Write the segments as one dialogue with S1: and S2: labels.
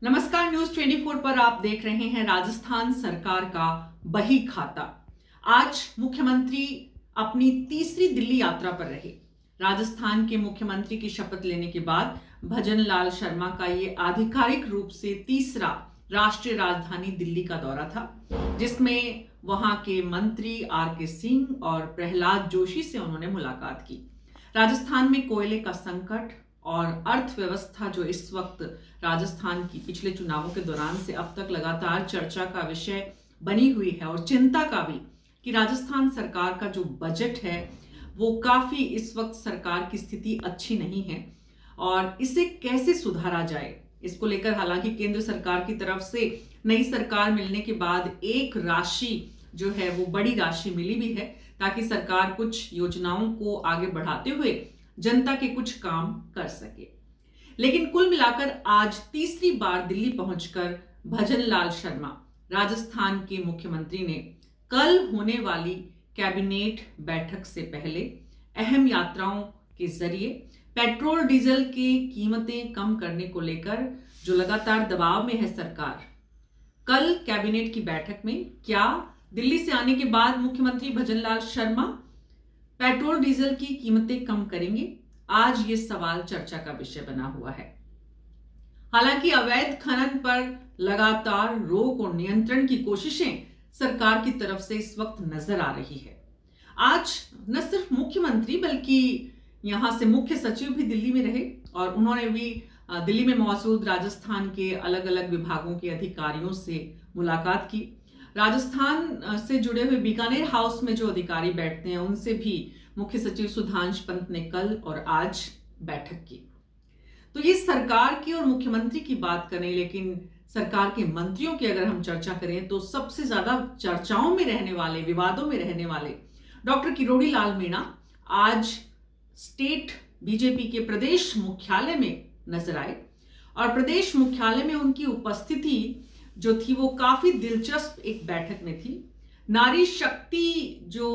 S1: नमस्कार, न्यूज 24 पर आप देख रहे हैं राजस्थान सरकार का बही खाता। आज मुख्यमंत्री अपनी तीसरी दिल्ली यात्रा पर रहे। राजस्थान के मुख्यमंत्री की शपथ लेने के बाद भजन लाल शर्मा का ये आधिकारिक रूप से तीसरा राष्ट्रीय राजधानी दिल्ली का दौरा था, जिसमें वहां के मंत्री आर.के. सिंह और प्रहलाद जोशी से उन्होंने मुलाकात की। राजस्थान में कोयले का संकट और अर्थव्यवस्था जो इस वक्त राजस्थान की पिछले चुनावों के दौरान से अब तक लगातार चर्चा का विषय बनी हुई है, और चिंता का भी कि राजस्थान सरकार का जो बजट है वो काफी इस वक्त सरकार की स्थिति अच्छी नहीं है और इसे कैसे सुधारा जाए, इसको लेकर हालांकि केंद्र सरकार की तरफ से नई सरकार मिलने के बाद एक राशि जो है वो बड़ी राशि मिली भी है, ताकि सरकार कुछ योजनाओं को आगे बढ़ाते हुए जनता के कुछ काम कर सके। लेकिन कुल मिलाकर आज तीसरी बार दिल्ली पहुंचकर भजन लाल शर्मा राजस्थान के मुख्यमंत्री ने कल होने वाली कैबिनेट बैठक से पहले अहम यात्राओं के जरिए पेट्रोल डीजल की कीमतें कम करने को लेकर जो लगातार दबाव में है सरकार, कल कैबिनेट की बैठक में क्या दिल्ली से आने के बाद मुख्यमंत्री भजन लाल शर्मा पेट्रोल डीजल की कीमतें कम करेंगे? आज ये सवाल चर्चा का विषय बना हुआ है। हालांकि अवैध खनन पर लगातार रोक और नियंत्रण की कोशिशें सरकार की तरफ से इस वक्त नजर आ रही है। आज न सिर्फ मुख्यमंत्री बल्कि यहां से मुख्य सचिव भी दिल्ली में रहे और उन्होंने भी दिल्ली में मौजूद राजस्थान के अलग अलग विभागों के अधिकारियों से मुलाकात की। राजस्थान से जुड़े हुए बीकानेर हाउस में जो अधिकारी बैठते हैं उनसे भी मुख्य सचिव सुधांश पंत ने कल और आज बैठक की। तो ये सरकार की और मुख्यमंत्री की बात करें, लेकिन सरकार के मंत्रियों की अगर हम चर्चा करें तो सबसे ज्यादा चर्चाओं में रहने वाले, विवादों में रहने वाले डॉक्टर किरोड़ी लाल मीणा आज स्टेट बीजेपी के प्रदेश मुख्यालय में नजर आए और प्रदेश मुख्यालय में उनकी उपस्थिति जो थी वो काफी दिलचस्प एक बैठक में थी। नारी शक्ति जो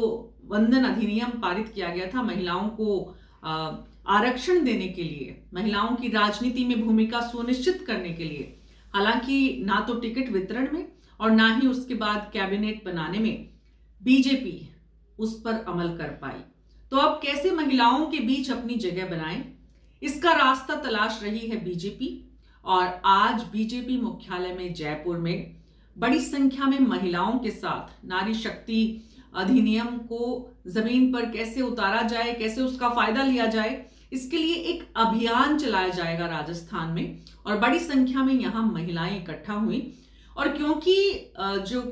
S1: वंदन अधिनियम पारित किया गया था, महिलाओं को आरक्षण देने के लिए, महिलाओं की राजनीति में भूमिका सुनिश्चित करने के लिए, हालांकि ना तो टिकट वितरण में और ना ही उसके बाद कैबिनेट बनाने में बीजेपी उस पर अमल कर पाई। तो अब कैसे महिलाओं के बीच अपनी जगह बनाएं, इसका रास्ता तलाश रही है बीजेपी। और आज बीजेपी मुख्यालय में जयपुर में बड़ी संख्या में महिलाओं के साथ नारी शक्ति अधिनियम को जमीन पर कैसे उतारा जाए, कैसे उसका फायदा लिया जाए, इसके लिए एक अभियान चलाया जाएगा राजस्थान में। और बड़ी संख्या में यहां महिलाएं इकट्ठा हुई और क्योंकि जो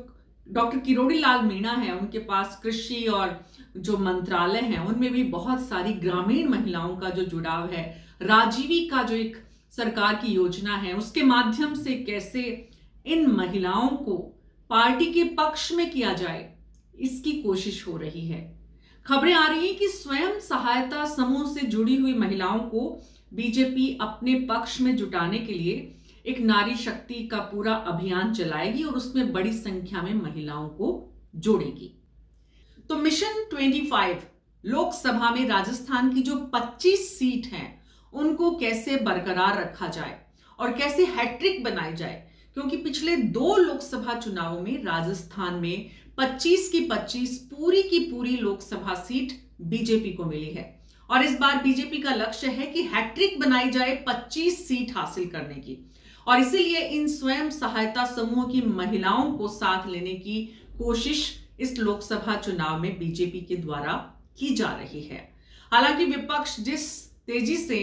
S1: डॉक्टर किरोड़ी लाल मीणा है उनके पास कृषि और जो मंत्रालय है उनमें भी बहुत सारी ग्रामीण महिलाओं का जो जुड़ाव है, राजीवी का जो एक सरकार की योजना है उसके माध्यम से कैसे इन महिलाओं को पार्टी के पक्ष में किया जाए, इसकी कोशिश हो रही है। खबरें आ रही हैं कि स्वयं सहायता समूह से जुड़ी हुई महिलाओं को बीजेपी अपने पक्ष में जुटाने के लिए एक नारी शक्ति का पूरा अभियान चलाएगी और उसमें बड़ी संख्या में महिलाओं को जोड़ेगी। तो मिशन 25 लोकसभा में राजस्थान की जो 25 सीट हैं उनको कैसे बरकरार रखा जाए और कैसे हैट्रिक बनाई जाए, क्योंकि पिछले 2 लोकसभा चुनावों में राजस्थान में 25 की 25 पूरी की पूरी लोकसभा सीट बीजेपी को मिली है और इस बार बीजेपी का लक्ष्य है कि हैट्रिक बनाई जाए 25 सीट हासिल करने की। और इसीलिए इन स्वयं सहायता समूह की महिलाओं को साथ लेने की कोशिश इस लोकसभा चुनाव में बीजेपी के द्वारा की जा रही है। हालांकि विपक्ष जिस तेजी से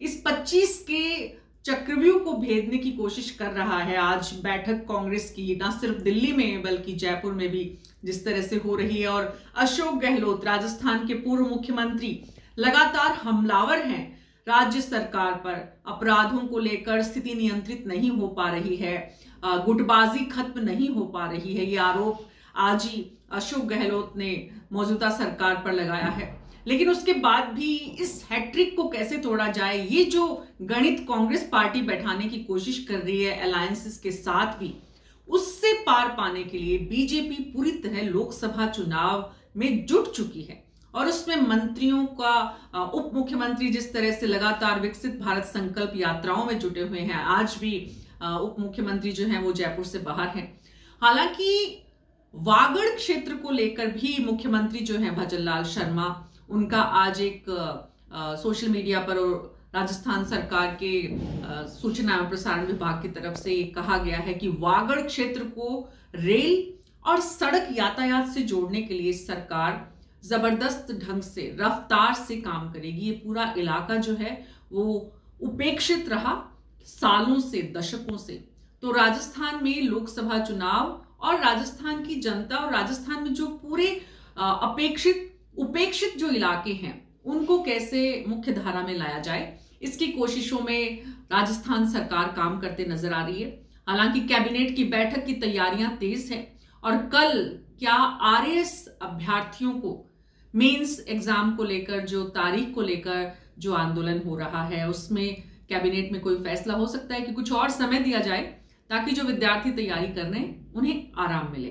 S1: इस 25 के चक्रव्यूह को भेदने की कोशिश कर रहा है, आज बैठक कांग्रेस की ना सिर्फ दिल्ली में बल्कि जयपुर में भी जिस तरह से हो रही है, और अशोक गहलोत राजस्थान के पूर्व मुख्यमंत्री लगातार हमलावर हैं राज्य सरकार पर, अपराधों को लेकर स्थिति नियंत्रित नहीं हो पा रही है, गुटबाजी खत्म नहीं हो पा रही है, ये आरोप आज ही अशोक गहलोत ने मौजूदा सरकार पर लगाया है। लेकिन उसके बाद भी इस हैट्रिक को कैसे तोड़ा जाए, ये जो गणित कांग्रेस पार्टी बैठाने की कोशिश कर रही है अलायंसेस के साथ भी, उससे पार पाने के लिए बीजेपी पूरी तरह लोकसभा चुनाव में जुट चुकी है और उसमें मंत्रियों का, उप मुख्यमंत्री जिस तरह से लगातार विकसित भारत संकल्प यात्राओं में जुटे हुए हैं, आज भी उप मुख्यमंत्री जो हैं वो जयपुर से बाहर हैं। हालांकि वागड़ क्षेत्र को लेकर भी मुख्यमंत्री जो हैं भजनलाल शर्मा, उनका आज एक सोशल मीडिया पर और राजस्थान सरकार के सूचना एवं प्रसारण विभाग की तरफ से कहा गया है कि वागड़ क्षेत्र को रेल और सड़क यातायात से जोड़ने के लिए सरकार जबरदस्त ढंग से, रफ्तार से काम करेगी। ये पूरा इलाका जो है वो उपेक्षित रहा सालों से, दशकों से। तो राजस्थान में लोकसभा चुनाव और राजस्थान की जनता और राजस्थान में जो पूरे उपेक्षित जो इलाके हैं उनको कैसे मुख्य धारा में लाया जाए, इसकी कोशिशों में राजस्थान सरकार काम करते नजर आ रही है। हालांकि कैबिनेट की बैठक की तैयारियां तेज है और कल क्या आरएएस अभ्यर्थियों को मेंस एग्जाम को लेकर, जो तारीख को लेकर जो आंदोलन हो रहा है, उसमें कैबिनेट में कोई फैसला हो सकता है कि कुछ और समय दिया जाए ताकि जो विद्यार्थी तैयारी कर रहे हैं उन्हें आराम मिले।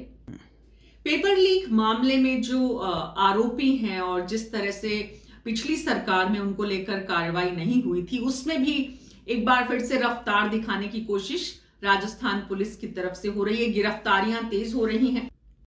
S1: पेपर लीक मामले में जो आरोपी हैं और जिस तरह से पिछली सरकार में उनको लेकर कार्रवाई नहीं हुई थी, उसमें भी एक बार फिर से रफ्तार दिखाने की कोशिश राजस्थान पुलिस की तरफ से हो रही है। गिरफ्तारियां तेज हो रही हैं।